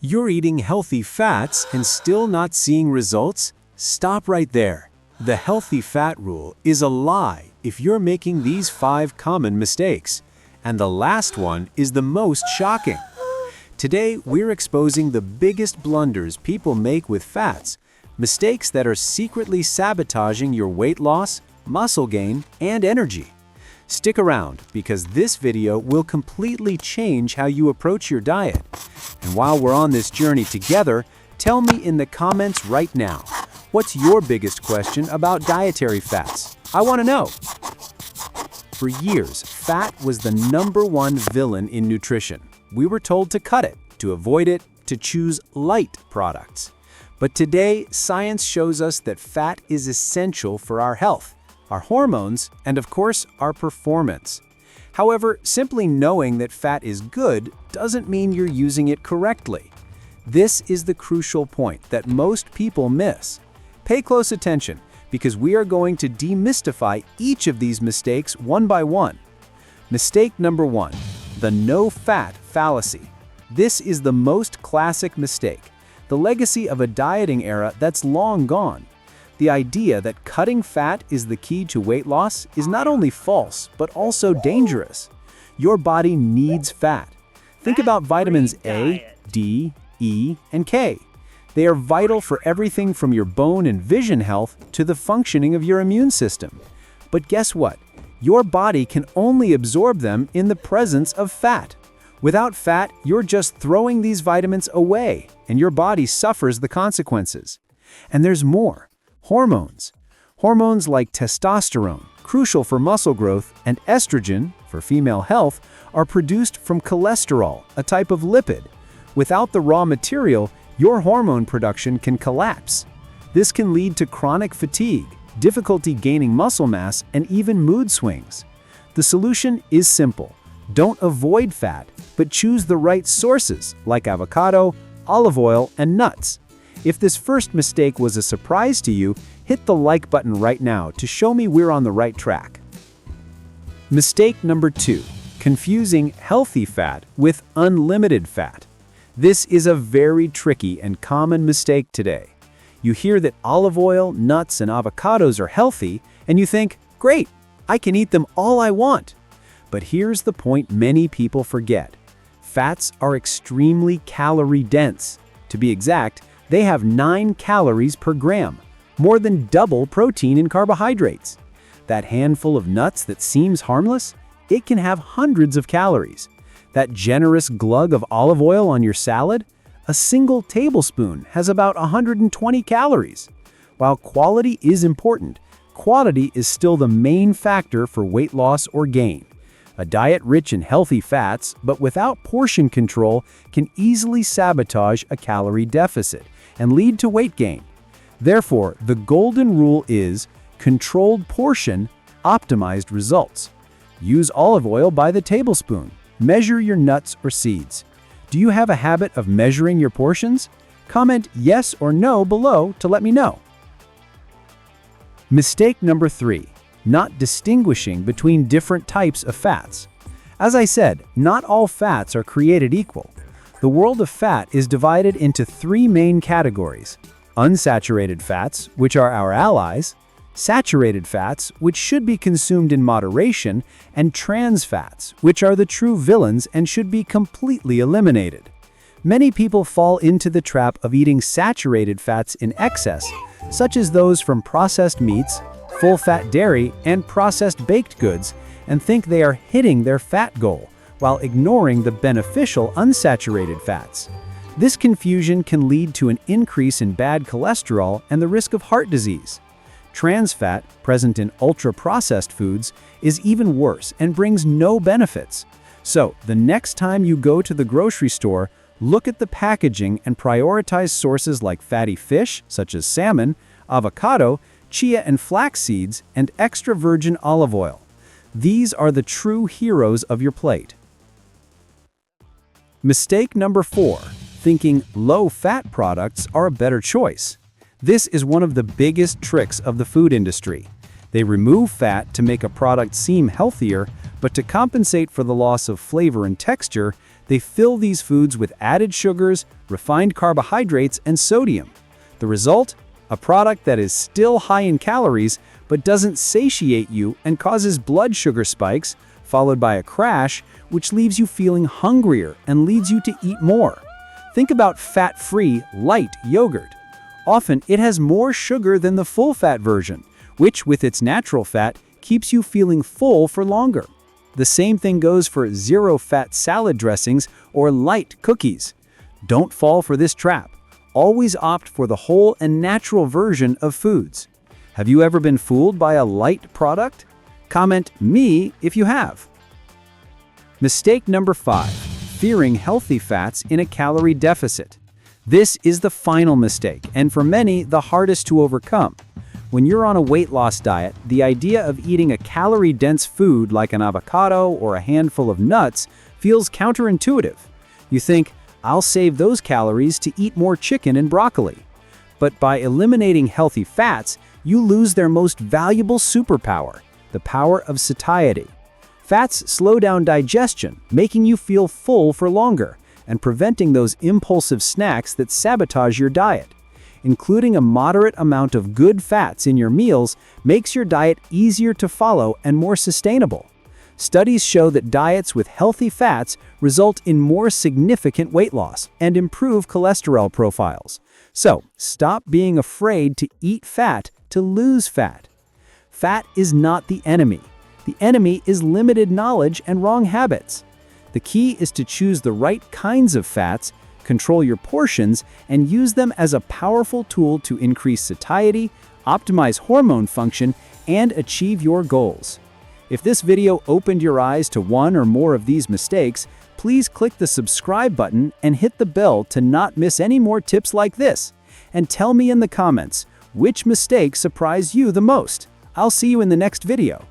You're eating healthy fats and still not seeing results? Stop right there. The healthy fat rule is a lie if you're making these 5 common mistakes. And the last one is the most shocking. Today, we're exposing the biggest blunders people make with fats, mistakes that are secretly sabotaging your weight loss, muscle gain, and energy. Stick around because this video will completely change how you approach your diet. And while we're on this journey together, tell me in the comments right now, what's your biggest question about dietary fats? I want to know. For years, fat was the #1 villain in nutrition. We were told to cut it, to avoid it, to choose light products. But today, science shows us that fat is essential for our health, our hormones, and of course, our performance. However, simply knowing that fat is good doesn't mean you're using it correctly. This is the crucial point that most people miss. Pay close attention, because we are going to demystify each of these mistakes one by one. Mistake number 1, the no-fat fallacy. This is the most classic mistake, the legacy of a dieting era that's long gone. The idea that cutting fat is the key to weight loss is not only false, but also dangerous. Your body needs fat. Think about vitamins A, D, E, and K. They are vital for everything from your bone and vision health to the functioning of your immune system. But guess what? Your body can only absorb them in the presence of fat. Without fat, you're just throwing these vitamins away, and your body suffers the consequences. And there's more. Hormones. Hormones like testosterone, crucial for muscle growth, and estrogen, for female health, are produced from cholesterol, a type of lipid. Without the raw material, your hormone production can collapse. This can lead to chronic fatigue, difficulty gaining muscle mass, and even mood swings. The solution is simple. Don't avoid fat, but choose the right sources like avocado, olive oil, and nuts. If this first mistake was a surprise to you, hit the like button right now to show me we're on the right track. Mistake number 2, confusing healthy fat with unlimited fat. This is a very tricky and common mistake today. You hear that olive oil, nuts, and avocados are healthy, and you think, great, I can eat them all I want. But here's the point many people forget. Fats are extremely calorie-dense. To be exact, they have 9 calories per gram, more than double protein and carbohydrates. That handful of nuts that seems harmless, it can have hundreds of calories. That generous glug of olive oil on your salad, a single tablespoon has about 120 calories. While quality is important, quantity is still the main factor for weight loss or gain. A diet rich in healthy fats, but without portion control, can easily sabotage a calorie deficit and lead to weight gain. Therefore, the golden rule is controlled portion, optimized results. Use olive oil by the tablespoon. Measure your nuts or seeds. Do you have a habit of measuring your portions? Comment yes or no below to let me know. Mistake number 3, not distinguishing between different types of fats. As I said, not all fats are created equal. The world of fat is divided into 3 main categories: unsaturated fats, which are our allies; saturated fats, which should be consumed in moderation; and trans fats, which are the true villains and should be completely eliminated. Many people fall into the trap of eating saturated fats in excess, such as those from processed meats, full-fat dairy, and processed baked goods, and think they are hitting their fat goal, while ignoring the beneficial unsaturated fats. This confusion can lead to an increase in bad cholesterol and the risk of heart disease. Trans fat, present in ultra-processed foods, is even worse and brings no benefits. So, the next time you go to the grocery store, look at the packaging and prioritize sources like fatty fish, such as salmon, avocado, chia and flax seeds, and extra virgin olive oil. These are the true heroes of your plate. Mistake number 4, thinking low-fat products are a better choice. This is one of the biggest tricks of the food industry. They remove fat to make a product seem healthier, but to compensate for the loss of flavor and texture, They fill these foods with added sugars, refined carbohydrates, and sodium. The result? A product that is still high in calories, but doesn't satiate you and causes blood sugar spikes, followed by a crash, which leaves you feeling hungrier and leads you to eat more. Think about fat-free, light yogurt. Often, it has more sugar than the full-fat version, which, with its natural fat, keeps you feeling full for longer. The same thing goes for zero-fat salad dressings or light cookies. Don't fall for this trap. Always opt for the whole and natural version of foods. Have you ever been fooled by a light product? Comment me if you have. Mistake number 5. Fearing healthy fats in a calorie deficit. This is the final mistake, and for many, the hardest to overcome. When you're on a weight loss diet, the idea of eating a calorie-dense food like an avocado or a handful of nuts feels counterintuitive. You think, I'll save those calories to eat more chicken and broccoli. But by eliminating healthy fats, you lose their most valuable superpower, the power of satiety. Fats slow down digestion, making you feel full for longer, and preventing those impulsive snacks that sabotage your diet. Including a moderate amount of good fats in your meals makes your diet easier to follow and more sustainable. Studies show that diets with healthy fats result in more significant weight loss and improve cholesterol profiles. So, stop being afraid to eat fat to lose fat. Fat is not the enemy. The enemy is limited knowledge and wrong habits. The key is to choose the right kinds of fats, control your portions, and use them as a powerful tool to increase satiety, optimize hormone function, and achieve your goals. If this video opened your eyes to one or more of these mistakes, please click the subscribe button and hit the bell to not miss any more tips like this. And tell me in the comments, which mistake surprised you the most? I'll see you in the next video.